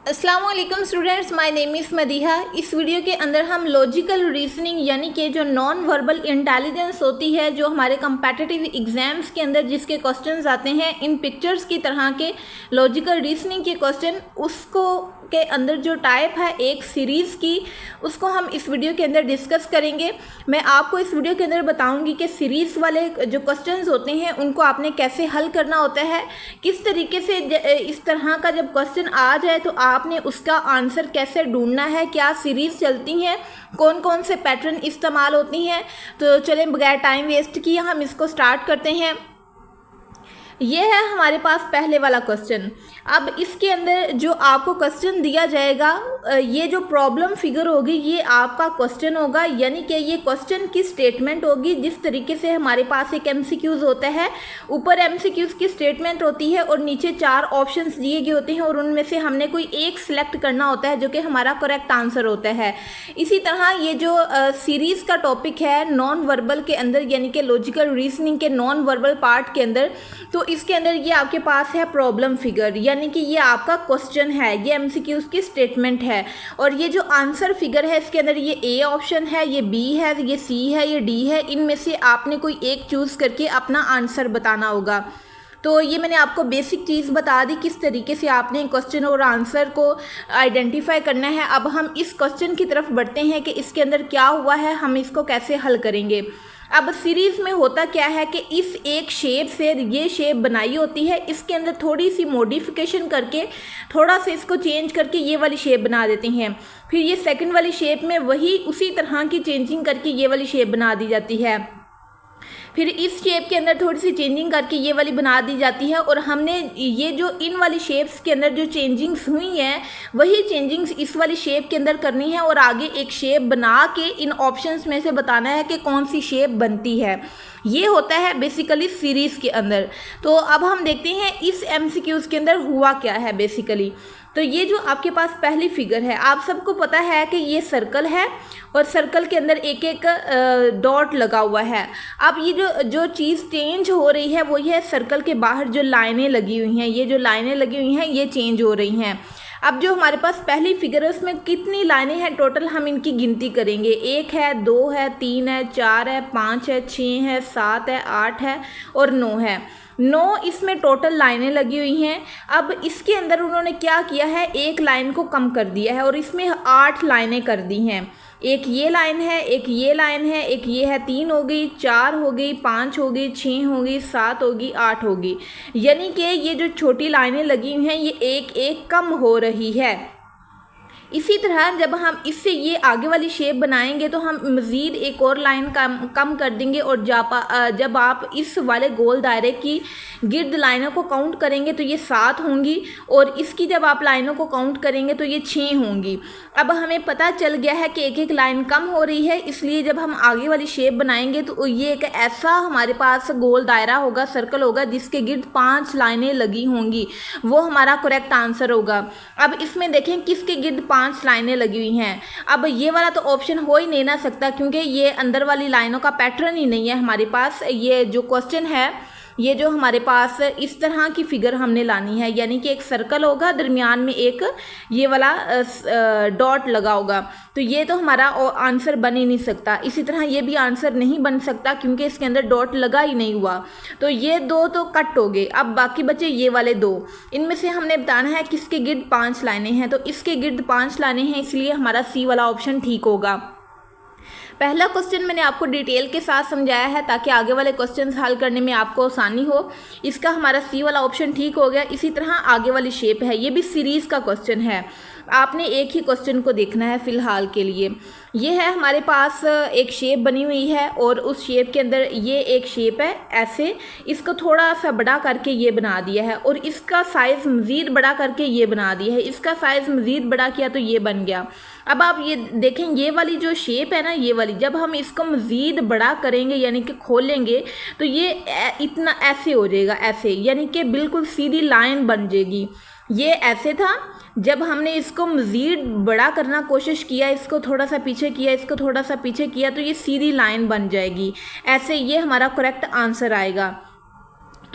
अस्सलामुअलैकुम students, my name is Madiha. इस video के अंदर हम लॉजिकल रीजनिंग यानी कि जो नॉन वर्बल इंटेलिजेंस होती है, जो हमारे कम्पिटिटिव एग्जाम्स के अंदर जिसके क्वेश्चंस आते हैं इन पिक्चर्स की तरह के लॉजिकल रीजनिंग के क्वेश्चन, उसको के अंदर जो टाइप है एक सीरीज़ की, उसको हम इस वीडियो के अंदर डिस्कस करेंगे। मैं आपको इस वीडियो के अंदर बताऊंगी कि सीरीज़ वाले जो क्वेश्चंस होते हैं उनको आपने कैसे हल करना होता है, किस तरीके से इस तरह का जब क्वेश्चन आ जाए तो आपने उसका आंसर कैसे ढूंढना है, क्या सीरीज़ चलती हैं, कौन कौन से पैटर्न इस्तेमाल होती हैं। तो चलें बगैर टाइम वेस्ट किए हम इसको स्टार्ट करते हैं। ये है हमारे पास पहले वाला क्वेश्चन। अब इसके अंदर जो आपको क्वेश्चन दिया जाएगा, ये जो प्रॉब्लम फिगर होगी ये आपका क्वेश्चन होगा, यानी कि ये क्वेश्चन की स्टेटमेंट होगी। जिस तरीके से हमारे पास एक एमसीक्यूज होता है, ऊपर एमसीक्यूज की स्टेटमेंट होती है और नीचे 4 ऑप्शंस दिए गए होते हैं और उनमें से हमने कोई एक सिलेक्ट करना होता है जो कि हमारा करेक्ट आंसर होता है। इसी तरह ये जो सीरीज़ का टॉपिक है नॉन वर्बल के अंदर, यानी कि लॉजिकल रीजनिंग के नॉन वर्बल पार्ट के अंदर, तो इसके अंदर ये आपके पास है प्रॉब्लम फिगर, यानी कि ये आपका क्वेश्चन है, ये एमसीक्यूज की स्टेटमेंट है। और ये जो आंसर फिगर है इसके अंदर ये ए ऑप्शन है, ये बी है, ये सी है, ये डी है। इनमें से आपने कोई एक चूज़ करके अपना आंसर बताना होगा। तो ये मैंने आपको बेसिक चीज़ बता दी किस तरीके से आपने क्वेश्चन और आंसर को आइडेंटिफाई करना है। अब हम इस क्वेश्चन की तरफ बढ़ते हैं कि इसके अंदर क्या हुआ है, हम इसको कैसे हल करेंगे। अब सीरीज़ में होता क्या है कि इस एक शेप से ये शेप बनाई होती है, इसके अंदर थोड़ी सी मॉडिफिकेशन करके, थोड़ा सा इसको चेंज करके ये वाली शेप बना देते हैं। फिर ये सेकंड वाली शेप में वही उसी तरह की चेंजिंग करके ये वाली शेप बना दी जाती है। फिर इस शेप के अंदर थोड़ी सी चेंजिंग करके ये वाली बना दी जाती है। और हमने ये जो इन वाली शेप्स के अंदर जो चेंजिंग्स हुई हैं वही चेंजिंग्स इस वाली शेप के अंदर करनी है और आगे एक शेप बना के इन ऑप्शंस में से बताना है कि कौन सी शेप बनती है। ये होता है बेसिकली सीरीज़ के अंदर। तो अब हम देखते हैं इस एमसीक्यूज़ के अंदर हुआ क्या है बेसिकली। तो ये जो आपके पास पहली फिगर है, आप सबको पता है कि ये सर्कल है और सर्कल के अंदर एक एक डॉट लगा हुआ है। अब ये जो चीज़ चेंज हो रही है वो ये है सर्कल के बाहर जो लाइनें लगी हुई हैं, ये जो लाइनें लगी हुई हैं ये चेंज हो रही हैं। अब जो हमारे पास पहली फिगर है उसमें कितनी लाइनें हैं टोटल, हम इनकी गिनती करेंगे। 1 है, 2 है, 3 है, 4 है, 5 है, 6 है, 7 है, 8 है और 9 है। 9 इसमें टोटल लाइनें लगी हुई हैं। अब इसके अंदर उन्होंने क्या किया है, एक लाइन को कम कर दिया है और इसमें 8 लाइनें कर दी हैं। एक ये लाइन है, एक ये लाइन है, एक ये है, 3 हो गई, 4 हो गई, 5 हो गई, 6 हो गई, 7 होगी, 8 होगी। यानी कि ये जो छोटी लाइनें लगी हुई हैं ये एक एक कम हो रही है। इसी तरह जब हम इससे ये आगे वाली शेप बनाएंगे तो हम मज़ीद एक और लाइन कम कर देंगे और जब आप इस वाले गोल दायरे की गिर्द लाइनों को काउंट करेंगे तो ये 7 होंगी और इसकी जब आप लाइनों को काउंट करेंगे तो ये 6 होंगी। अब हमें पता चल गया है कि एक एक लाइन कम हो रही है, इसलिए जब हम आगे वाली शेप बनाएंगे तो ये एक ऐसा हमारे पास गोल दायरा होगा, सर्कल होगा जिसके गिर्द 5 लाइनें लगी होंगी, वो हमारा करेक्ट आंसर होगा। अब इसमें देखें किसके गिर्द 5 लाइनें लगी हुई हैं। अब ये वाला तो ऑप्शन हो ही नहीं ना सकता क्योंकि ये अंदर वाली लाइनों का पैटर्न ही नहीं है हमारे पास। ये जो क्वेश्चन है, ये जो हमारे पास इस तरह की फिगर हमने लानी है, यानी कि एक सर्कल होगा, दरमियान में एक ये वाला डॉट लगा होगा, तो ये तो हमारा आंसर बन ही नहीं सकता। इसी तरह ये भी आंसर नहीं बन सकता क्योंकि इसके अंदर डॉट लगा ही नहीं हुआ। तो ये 2 तो कट हो गए, अब बाकी बचे ये वाले 2। इनमें से हमने बताना है किसके गिर्द 5 लाइनें हैं, तो इसके गिर्द 5 लाइनें हैं, इसलिए हमारा सी वाला ऑप्शन ठीक होगा। पहला क्वेश्चन मैंने आपको डिटेल के साथ समझाया है ताकि आगे वाले क्वेश्चंस हल करने में आपको आसानी हो। इसका हमारा सी वाला ऑप्शन ठीक हो गया। इसी तरह आगे वाली शेप है, ये भी सीरीज़ का क्वेश्चन है। आपने एक ही क्वेश्चन को देखना है फ़िलहाल के लिए। ये है हमारे पास एक शेप बनी हुई है और उस शेप के अंदर ये एक शेप है ऐसे, इसको थोड़ा सा बड़ा करके ये बना दिया है और इसका साइज़ मज़ीद बड़ा करके ये बना दिया है, इसका साइज़ मज़ीद बड़ा किया तो ये बन गया। अब आप ये देखें, ये वाली जो शेप है ना, ये वाली जब हम इसको मज़ीद बड़ा करेंगे यानी कि खोलेंगे तो ये इतना ऐसे हो जाएगा, ऐसे, यानी कि बिल्कुल सीधी लाइन बन जाएगी। ये ऐसे था, जब हमने इसको मज़ीद बड़ा करना कोशिश किया, इसको थोड़ा सा पीछे किया, इसको थोड़ा सा पीछे किया तो ये सीधी लाइन बन जाएगी ऐसे, ये हमारा करेक्ट आंसर आएगा।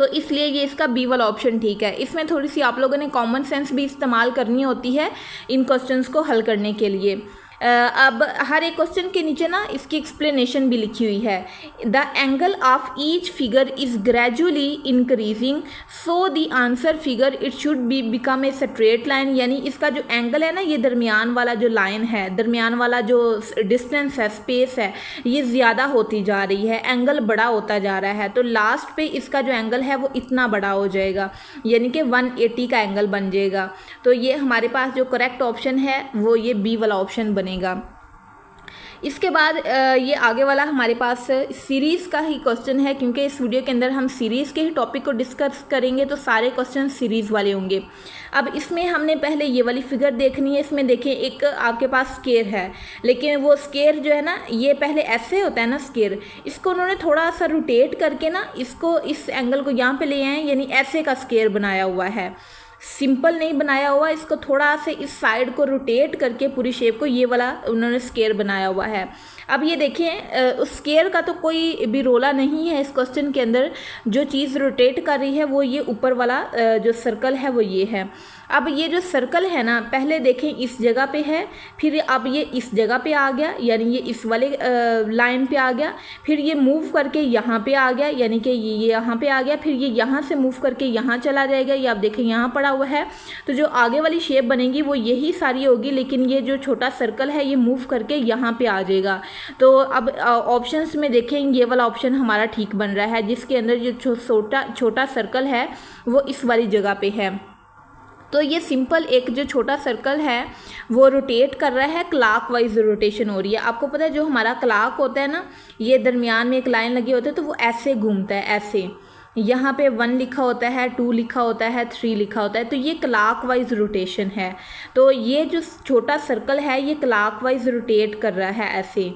तो इसलिए ये इसका बी वाला ऑप्शन ठीक है। इसमें थोड़ी सी आप लोगों ने कॉमन सेंस भी इस्तेमाल करनी होती है इन क्वेश्चंस को हल करने के लिए। अब हर एक क्वेश्चन के नीचे ना इसकी एक्सप्लेनेशन भी लिखी हुई है। The angle of each figure is gradually increasing so the answer figure it should be become a straight line, यानी इसका जो एंगल है ना, ये दरमियान वाला जो लाइन है, दरमियान वाला जो डिस्टेंस है, स्पेस है, ये ज़्यादा होती जा रही है, एंगल बड़ा होता जा रहा है। तो लास्ट पे इसका जो एंगल है वो इतना बड़ा हो जाएगा, यानी कि 180 का एंगल बन जाएगा। तो ये हमारे पास जो करेक्ट ऑप्शन है वो ये बी वाला ऑप्शन बनेगा। इसके बाद ये आगे वाला हमारे पास सीरीज़ का ही क्वेश्चन है, क्योंकि इस वीडियो के अंदर हम सीरीज़ के ही टॉपिक को डिस्कस करेंगे, तो सारे क्वेश्चन सीरीज़ वाले होंगे। अब इसमें हमने पहले ये वाली फिगर देखनी है। इसमें देखें एक आपके पास स्केयर है, लेकिन वो स्केयर जो है ना, ये पहले ऐसे होता है ना स्केयर, इसको उन्होंने थोड़ा सा रोटेट करके ना इसको इस एंगल को यहाँ पे ले आए, यानी ऐसे का स्केयर बनाया हुआ है, सिंपल नहीं बनाया हुआ, इसको थोड़ा से इस साइड को रोटेट करके पूरी शेप को ये वाला उन्होंने स्केयर बनाया हुआ है। अब ये देखें उस स्केयर का तो कोई भी रोला नहीं है इस क्वेश्चन के अंदर। जो चीज़ रोटेट कर रही है वो ये ऊपर वाला जो सर्कल है वो ये है। अब ये जो सर्कल है ना, पहले देखें इस जगह पे है, फिर अब ये इस जगह पे आ गया, यानी ये इस वाले लाइन पे आ गया, फिर ये मूव करके यहाँ पे आ गया, यानी कि ये यहाँ पे आ गया, फिर ये यहाँ से मूव करके यहाँ चला जाएगा। ये आप देखें यहाँ पड़ा हुआ है। तो जो आगे वाली शेप बनेगी वो यही सारी होगी, लेकिन ये जो छोटा सर्कल है ये मूव करके यहाँ पे आ जाएगा। तो अब ऑप्शंस में देखें ये वाला ऑप्शन हमारा ठीक बन रहा है, जिसके अंदर जो छोटा सर्कल है वो इस वाली जगह पे है। तो ये सिंपल एक जो छोटा सर्कल है वो रोटेट कर रहा है, क्लॉकवाइज रोटेशन हो रही है। आपको पता है जो हमारा क्लॉक होता है ना, ये दरमियान में एक लाइन लगी होती है, तो वो ऐसे घूमता है, ऐसे यहाँ पे 1 लिखा होता है, 2 लिखा होता है, 3 लिखा होता है, तो ये क्लॉकवाइज रोटेशन है। तो ये जो छोटा सर्कल है ये क्लॉकवाइज रोटेट कर रहा है ऐसे,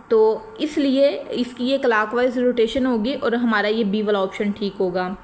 तो इसलिए इसकी ये क्लॉकवाइज रोटेशन होगी और हमारा ये बी वाला ऑप्शन ठीक होगा।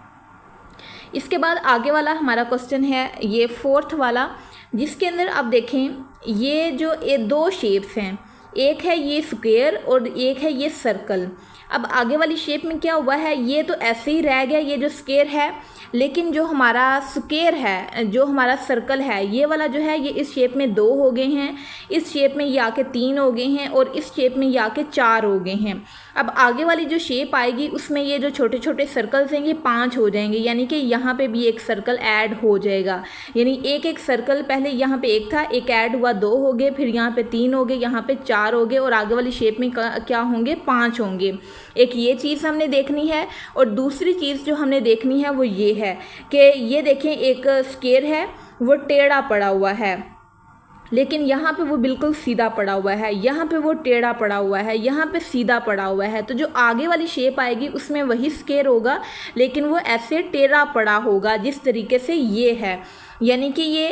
इसके बाद आगे वाला हमारा क्वेश्चन है ये 4th वाला, जिसके अंदर आप देखें ये जो 2 शेप्स हैं, एक है ये स्क्वायर और एक है ये सर्कल। अब आगे वाली शेप में क्या हुआ है, ये तो ऐसे ही रह गया, ये जो स्क्वायर है, लेकिन जो हमारा स्क्वायर है, जो हमारा सर्कल है, ये वाला जो है ये इस शेप में 2 हो गए हैं, इस शेप में ये आके 3 हो गए हैं और इस शेप में ये आके 4 हो गए हैं। अब आगे वाली जो शेप आएगी उसमें ये जो छोटे छोटे सर्कल्स हैं ये 5 हो जाएंगे, यानी कि यहाँ पे भी एक सर्कल ऐड हो जाएगा। यानी एक सर्कल पहले यहाँ पे 1 था, एक ऐड हुआ 2 हो गए, फिर यहाँ पे 3 हो गए, यहाँ पे 4 हो गए और आगे वाली शेप में क्या होंगे, 5 होंगे। एक ये चीज़ हमने देखनी है और दूसरी चीज़ जो हमने देखनी है वो ये है कि ये देखें एक स्क्वायर है वो टेढ़ा पड़ा हुआ है, लेकिन यहाँ पे वो बिल्कुल सीधा पड़ा हुआ है, यहाँ पे वो टेढ़ा पड़ा हुआ है, यहाँ पे सीधा पड़ा हुआ है। तो जो आगे वाली शेप आएगी उसमें वही स्क्वायर होगा, लेकिन वो ऐसे टेढ़ा पड़ा होगा जिस तरीके से ये है। यानी कि ये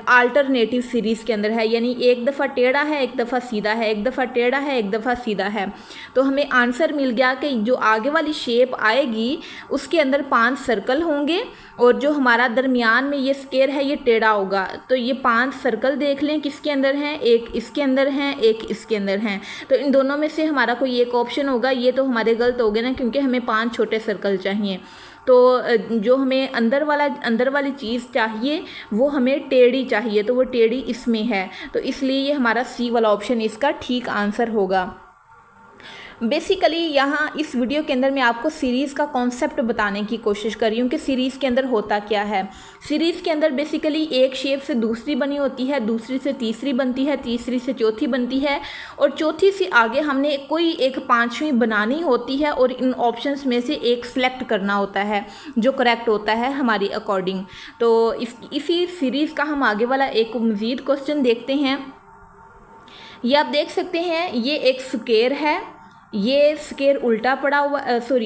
आल्टरनेटिव सीरीज़ के अंदर है, यानी एक दफ़ा टेढ़ा है, एक दफ़ा सीधा है, एक दफ़ा टेढ़ा है, एक दफ़ा सीधा है। तो हमें आंसर मिल गया कि जो आगे वाली शेप आएगी उसके अंदर 5 सर्कल होंगे और जो हमारा दरमियान में ये स्क्वायर है ये टेढ़ा होगा। तो ये 5 सर्कल देख लें किसके अंदर हैं, एक इसके अंदर हैं, एक इसके अंदर हैं। तो इन दोनों में से हमारा कोई एक ऑप्शन होगा। ये तो हमारे गलत हो गए ना, क्योंकि हमें 5 छोटे सर्कल चाहिए। तो जो हमें अंदर वाली चीज़ चाहिए वो हमें टेढ़ी चाहिए, तो वो टेढ़ी इसमें है, तो इसलिए ये हमारा सी वाला ऑप्शन इसका ठीक आंसर होगा। बेसिकली यहाँ इस वीडियो के अंदर मैं आपको सीरीज़ का कॉन्सेप्ट बताने की कोशिश कर रही हूँ कि सीरीज़ के अंदर होता क्या है। सीरीज़ के अंदर बेसिकली एक शेप से दूसरी बनी होती है, दूसरी से तीसरी बनती है, तीसरी से चौथी बनती है और चौथी से आगे हमने कोई एक 5वीं बनानी होती है और इन ऑप्शंस में से एक सिलेक्ट करना होता है जो करेक्ट होता है हमारी अकॉर्डिंग। तो इसी सीरीज़ का हम आगे वाला एक मज़ीद क्वेश्चन देखते हैं। ये आप देख सकते हैं, ये एक स्क्वायर है, ये स्क्वायर उल्टा पड़ा हुआ,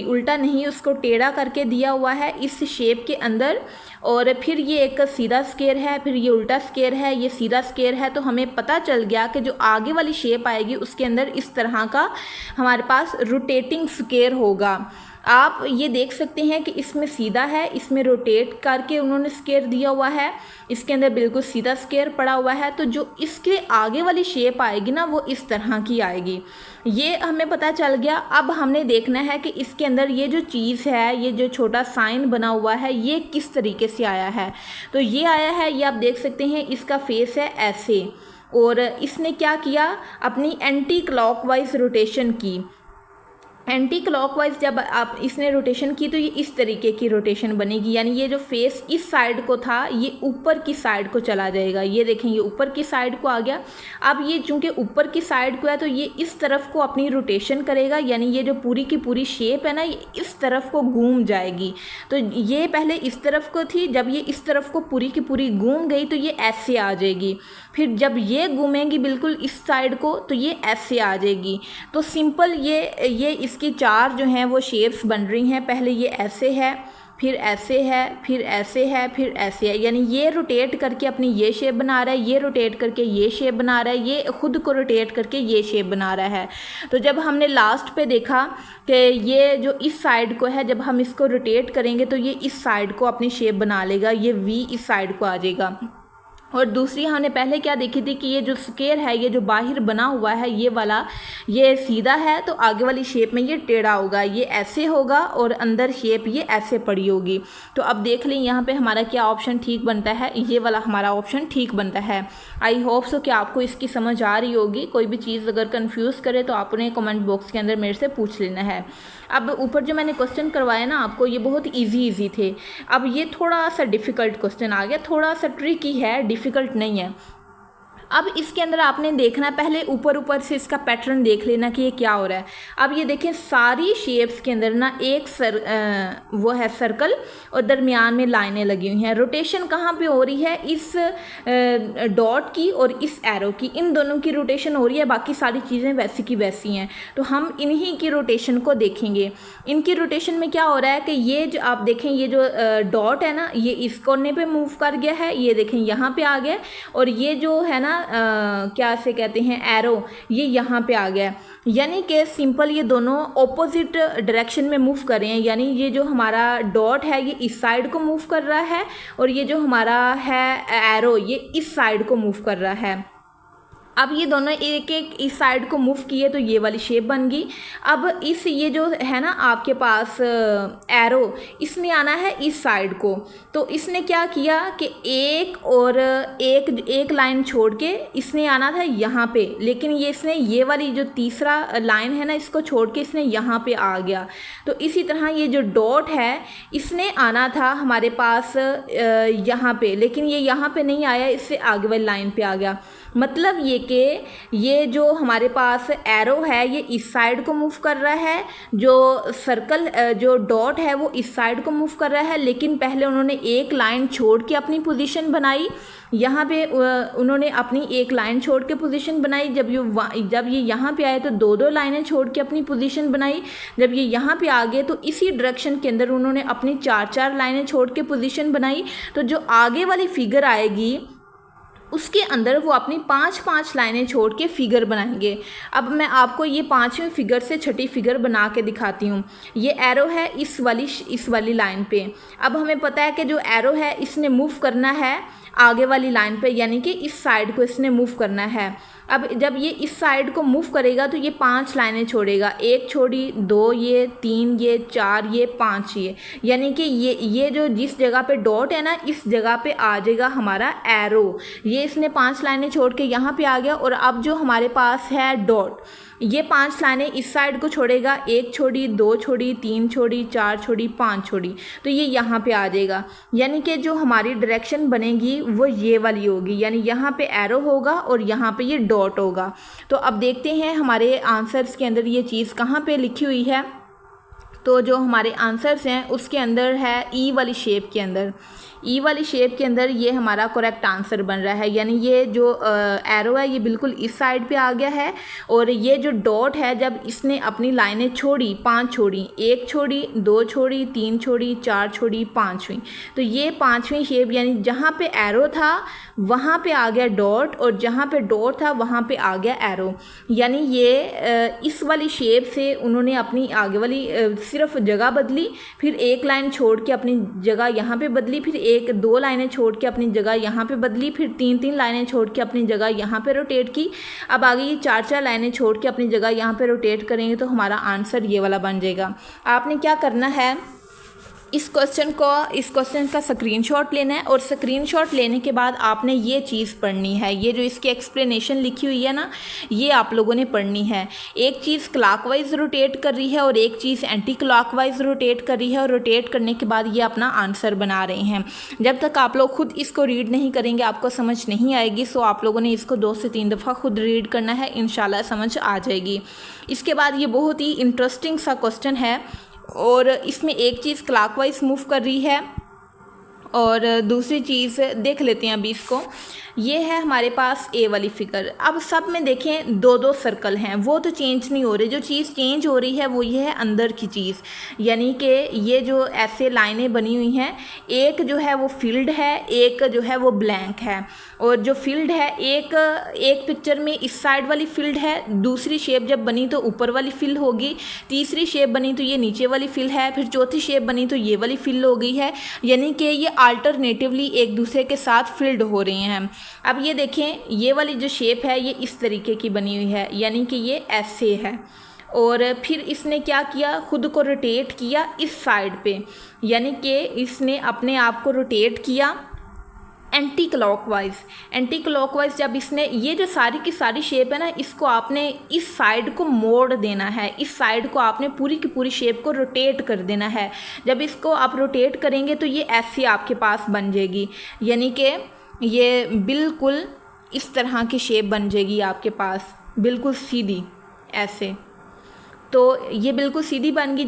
उल्टा नहीं, उसको टेढ़ा करके दिया हुआ है इस शेप के अंदर, और फिर ये एक सीधा स्क्वायर है, फिर ये उल्टा स्क्वायर है, ये सीधा स्क्वायर है। तो हमें पता चल गया कि जो आगे वाली शेप आएगी उसके अंदर इस तरह का हमारे पास रोटेटिंग स्क्वायर होगा। आप ये देख सकते हैं कि इसमें सीधा है, इसमें रोटेट करके उन्होंने स्क्वायर दिया हुआ है, इसके अंदर बिल्कुल सीधा स्क्वायर पड़ा हुआ है। तो जो इसके आगे वाली शेप आएगी ना वो इस तरह की आएगी। ये हमें पता चल गया। अब हमने देखना है कि इसके अंदर ये जो चीज़ है, ये जो छोटा साइन बना हुआ है, ये किस तरीके से आया है। तो ये आया है, ये आप देख सकते हैं, इसका फेस है ऐसे, और इसने क्या किया, अपनी एंटी क्लॉकवाइज रोटेशन की। एंटी क्लॉकवाइज जब आप इसने रोटेशन की तो ये इस तरीके की रोटेशन बनेगी, यानी ये जो फेस इस साइड को था ये ऊपर की साइड को चला जाएगा। ये देखें, ये ऊपर की साइड को आ गया। अब ये चूंकि ऊपर की साइड को है तो ये इस तरफ को अपनी रोटेशन करेगा, यानी ये जो पूरी की पूरी शेप है ना ये इस तरफ को घूम जाएगी। तो ये पहले इस तरफ को थी, जब ये इस तरफ को पूरी की पूरी घूम गई तो ये ऐसे आ जाएगी। फिर जब ये घूमेंगी बिल्कुल इस साइड को तो ये ऐसे आ जाएगी। तो सिंपल ये इसकी चार जो हैं वो शेप्स बन रही हैं। पहले ये ऐसे है, फिर ऐसे है, फिर ऐसे है, फिर ऐसे है, यानी ये रोटेट करके अपनी ये शेप बना रहा है, ये रोटेट करके ये शेप बना रहा है, ये खुद को रोटेट करके ये शेप बना रहा है। तो जब हमने लास्ट पे देखा कि ये जो इस साइड को है, जब हम इसको रोटेट करेंगे तो ये इस साइड को अपनी शेप बना लेगा, ये वी इस साइड को आ जाएगा। और दूसरी हमने पहले क्या देखी थी कि ये जो स्क्वायर है, ये जो बाहर बना हुआ है ये वाला, ये सीधा है तो आगे वाली शेप में ये टेढ़ा होगा, ये ऐसे होगा और अंदर शेप ये ऐसे पड़ी होगी। तो अब देख लें यहाँ पे हमारा क्या ऑप्शन ठीक बनता है, ये वाला हमारा ऑप्शन ठीक बनता है। आई होप सो कि आपको इसकी समझ आ रही होगी। कोई भी चीज़ अगर कंफ्यूज करे तो आप उन्हें कमेंट बॉक्स के अंदर मेरे से पूछ लेना है। अब ऊपर जो मैंने क्वेश्चन करवाया ना आपको, ये बहुत इजी थे। अब ये थोड़ा सा डिफ़िकल्ट क्वेश्चन आ गया, थोड़ा सा ट्रिकी है, डिफ़िकल्ट नहीं है। अब इसके अंदर आपने देखना है, पहले ऊपर से इसका पैटर्न देख लेना कि ये क्या हो रहा है। अब ये देखें, सारी शेप्स के अंदर ना एक वो है सर्कल और दरमियान में लाइनें लगी हुई हैं। रोटेशन कहाँ पे हो रही है, इस डॉट की और इस एरो की, इन दोनों की रोटेशन हो रही है। बाकी सारी चीज़ें वैसी की वैसी हैं। तो हम इन्हीं की रोटेशन को देखेंगे। इनकी रोटेशन में क्या हो रहा है कि ये जो आप देखें, ये जो डॉट है ना ये इस कोने पे मूव कर गया है, ये देखें यहाँ पे आ गया, और ये जो है ना क्या से कहते हैं एरो, ये यहाँ पे आ गया। यानी कि सिंपल ये दोनों ऑपोजिट डायरेक्शन में मूव कर रहे हैं। यानी ये जो हमारा डॉट है ये इस साइड को मूव कर रहा है, और ये जो हमारा है एरो ये इस साइड को मूव कर रहा है। अब ये दोनों एक एक इस साइड को मूव किए तो ये वाली शेप बन गई। अब इस ये जो है ना आपके पास एरो, इसने आना है इस साइड को। तो इसने क्या किया कि एक और एक लाइन छोड़ के इसने आना था यहाँ पे, लेकिन ये इसने ये वाली जो तीसरा लाइन है ना इसको छोड़ के इसने यहाँ पे आ गया। तो इसी तरह ये जो डॉट है इसने आना था हमारे पास यहाँ पे, लेकिन ये यहाँ पे नहीं आया, इससे आगे वाली लाइन पे आ गया। मतलब ये कि ये जो हमारे पास एरो है ये इस साइड को मूव कर रहा है, जो सर्कल जो डॉट है वो इस साइड को मूव कर रहा है। लेकिन पहले उन्होंने एक लाइन छोड़ के अपनी पोजीशन बनाई, यहाँ पे उन्होंने अपनी एक लाइन छोड़ के पोजीशन बनाई। जब ये यहाँ पे आए तो दो लाइनें छोड़ के अपनी पोजीशन बनाई। जब ये यहाँ पे आ गए तो इसी डायरेक्शन के अंदर उन्होंने अपनी 4 लाइनें छोड़ के पोजीशन बनाई। तो जो आगे वाली फिगर आएगी उसके अंदर वो अपनी 5 लाइनें छोड़ के फिगर बनाएंगे। अब मैं आपको ये 5वीं फिगर से छठी फिगर बना के दिखाती हूँ। ये एरो है इस वाली लाइन पे। अब हमें पता है कि जो एरो है इसने मूव करना है आगे वाली लाइन पे, यानी कि इस साइड को इसने मूव करना है। अब जब ये इस साइड को मूव करेगा तो ये 5 लाइनें छोड़ेगा, 1 छोड़ी, 2 ये, 3 ये, 4 ये, 5 ये, यानी कि ये जो जिस जगह पे डॉट है ना इस जगह पे आ जाएगा हमारा एरो। ये इसने 5 लाइनें छोड़ के यहाँ पे आ गया। और अब जो हमारे पास है डॉट, ये 5 लाइनें इस साइड को छोड़ेगा, 1 छोड़ी, 2 छोड़ी, 3 छोड़ी, 4 छोड़ी, 5 छोड़ी, तो ये यहाँ पे आ जाएगा। यानी कि जो हमारी डायरेक्शन बनेगी वो ये वाली होगी, यानी यहाँ पे एरो होगा और यहाँ पे ये डॉट होगा। तो अब देखते हैं हमारे आंसर्स के अंदर ये चीज़ कहाँ पे लिखी हुई है। तो जो हमारे आंसर्स हैं उसके अंदर है ई वाली शेप के अंदर। ई वाली शेप के अंदर ये हमारा करेक्ट आंसर बन रहा है, यानी ये जो एरो है ये बिल्कुल इस साइड पे आ गया है। और ये जो डॉट है जब इसने अपनी लाइनें छोड़ी, 5 छोड़ी, 1 छोड़ी, 2 छोड़ी, 3 छोड़ी, 4 छोड़ी, 5वीं, तो ये 5वीं शेप यानी जहाँ पे एरो था वहाँ पे आ गया डॉट, और जहाँ पे डॉट था वहाँ पे आ गया एरो। यानी ये इस वाली शेप से उन्होंने अपनी आगे वाली सिर्फ जगह बदली, फिर एक लाइन छोड़ के अपनी जगह यहाँ पे बदली, फिर एक दो लाइनें छोड़ के अपनी जगह यहाँ पे बदली, फिर तीन तीन लाइनें छोड़ के अपनी जगह यहाँ पे रोटेट की। अब आगे ये चार चार लाइनें छोड़ के अपनी जगह यहाँ पे रोटेट करेंगे तो हमारा आंसर ये वाला बन जाएगा। आपने क्या करना है, इस क्वेश्चन का स्क्रीनशॉट लेना है, और स्क्रीनशॉट लेने के बाद आपने ये चीज़ पढ़नी है। ये जो इसकी एक्सप्लेनेशन लिखी हुई है ना, ये आप लोगों ने पढ़नी है। एक चीज़ क्लॉकवाइज रोटेट कर रही है और एक चीज़ एंटी क्लॉकवाइज रोटेट कर रही है, और रोटेट करने के बाद ये अपना आंसर बना रहे हैं। जब तक आप लोग खुद इसको रीड नहीं करेंगे आपको समझ नहीं आएगी। सो आप लोगों ने इसको 2 से 3 दफ़ा खुद रीड करना है, इंशाल्लाह समझ आ जाएगी। इसके बाद ये बहुत ही इंटरेस्टिंग सा क्वेश्चन है, और इसमें एक चीज़ क्लॉकवाइज मूव कर रही है और दूसरी चीज़ देख लेते हैं अभी इसको। ये है हमारे पास ए वाली फिगर। अब सब में देखें 2-2 सर्कल हैं, वो तो चेंज नहीं हो रहे। जो चीज़ चेंज हो रही है वो ये है अंदर की चीज़, यानी कि ये जो ऐसे लाइनें बनी हुई हैं, एक जो है वो फील्ड है, एक जो है वो ब्लैंक है। और जो फील्ड है, एक पिक्चर में इस साइड वाली फील्ड है, दूसरी शेप जब बनी तो ऊपर वाली फील्ड होगी, तीसरी शेप बनी तो ये नीचे वाली फील्ड है, फिर चौथी शेप बनी तो ये वाली फील्ड हो गई है। यानी कि ये अल्टरनेटिवली एक दूसरे के साथ फील्ड हो रही हैं। अब ये देखें, ये वाली जो शेप है ये इस तरीके की बनी हुई है, यानी कि ये ऐसे है। और फिर इसने क्या किया, खुद को रोटेट किया इस साइड पे, यानी कि इसने अपने आप को रोटेट किया एंटी क्लॉकवाइज। जब इसने ये जो सारी की सारी शेप है ना, इसको आपने इस साइड को मोड़ देना है, इस साइड को आपने पूरी की पूरी शेप को रोटेट कर देना है। जब इसको आप रोटेट करेंगे तो ये ऐसी आपके पास बन जाएगी, यानी कि ये बिल्कुल इस तरह की शेप बन जाएगी आपके पास, बिल्कुल सीधी ऐसे। तो ये बिल्कुल सीधी बन गई।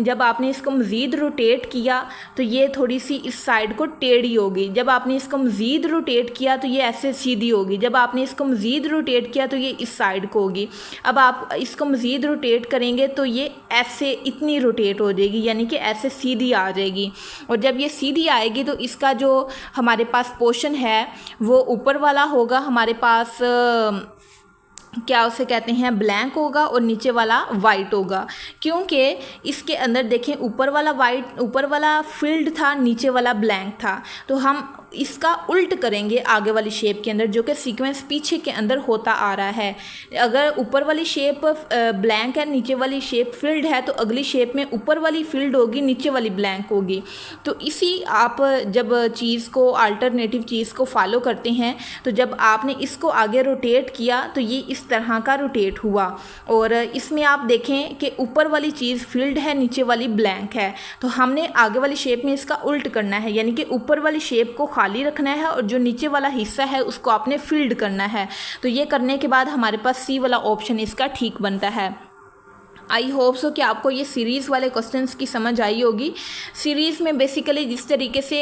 जब आपने इसको मज़ीद रोटेट किया तो ये थोड़ी सी इस साइड को टेढ़ी होगी। जब आपने इसको मज़ीद रोटेट किया तो ये ऐसे सीधी होगी। जब आपने इसको मज़ीद रोटेट किया तो ये इस साइड को होगी। अब आप इसको मज़ीद रोटेट करेंगे तो ये ऐसे इतनी रोटेट हो जाएगी, यानी कि ऐसे सीधी आ जाएगी। और जब ये सीधी आएगी तो इसका जो हमारे पास पोर्शन है वो ऊपर वाला होगा हमारे पास, क्या उसे कहते हैं, ब्लैंक होगा, और नीचे वाला वाइट होगा। क्योंकि इसके अंदर देखें, ऊपर वाला फील्ड था, नीचे वाला ब्लैंक था। तो हम इसका उल्ट करेंगे आगे वाली शेप के अंदर, जो कि सीक्वेंस पीछे के अंदर होता आ रहा है। अगर ऊपर वाली शेप ब्लैंक है, नीचे वाली शेप फील्ड है, तो अगली शेप में ऊपर वाली फील्ड होगी, नीचे वाली ब्लैंक होगी। तो इसी आप जब चीज़ को, अल्टरनेटिव चीज़ को फॉलो करते हैं, तो जब आपने इसको आगे रोटेट किया तो ये इस तरह का रोटेट हुआ। और इसमें आप देखें कि ऊपर वाली चीज़ फील्ड है, नीचे वाली ब्लैंक है। तो हमने आगे वाली शेप में इसका उल्ट करना है, यानी कि ऊपर वाली शेप को खाली रखना है और जो नीचे वाला हिस्सा है उसको आपने फील्ड करना है। तो ये करने के बाद हमारे पास सी वाला ऑप्शन इसका ठीक बनता है। आई होप सो कि आपको ये सीरीज़ वाले क्वेश्चंस की समझ आई होगी। सीरीज़ में बेसिकली जिस तरीके से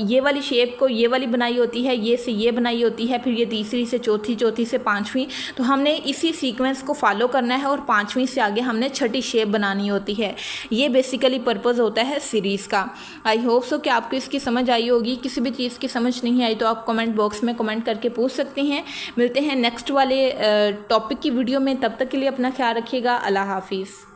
ये वाली शेप को ये वाली बनाई होती है, ये से ये बनाई होती है, फिर ये तीसरी से चौथी, चौथी से पाँचवीं, तो हमने इसी सीक्वेंस को फॉलो करना है और पाँचवीं से आगे हमने छठी शेप बनानी होती है। ये बेसिकली पर्पज़ होता है सीरीज़ का। आई होप सो कि आपको इसकी समझ आई होगी। किसी भी चीज़ की समझ नहीं आई तो आप कमेंट बॉक्स में कमेंट करके पूछ सकते हैं। मिलते हैं नेक्स्ट वाले टॉपिक की वीडियो में, तब तक के लिए अपना ख्याल रखिएगा। अल्लाह हाफिज़।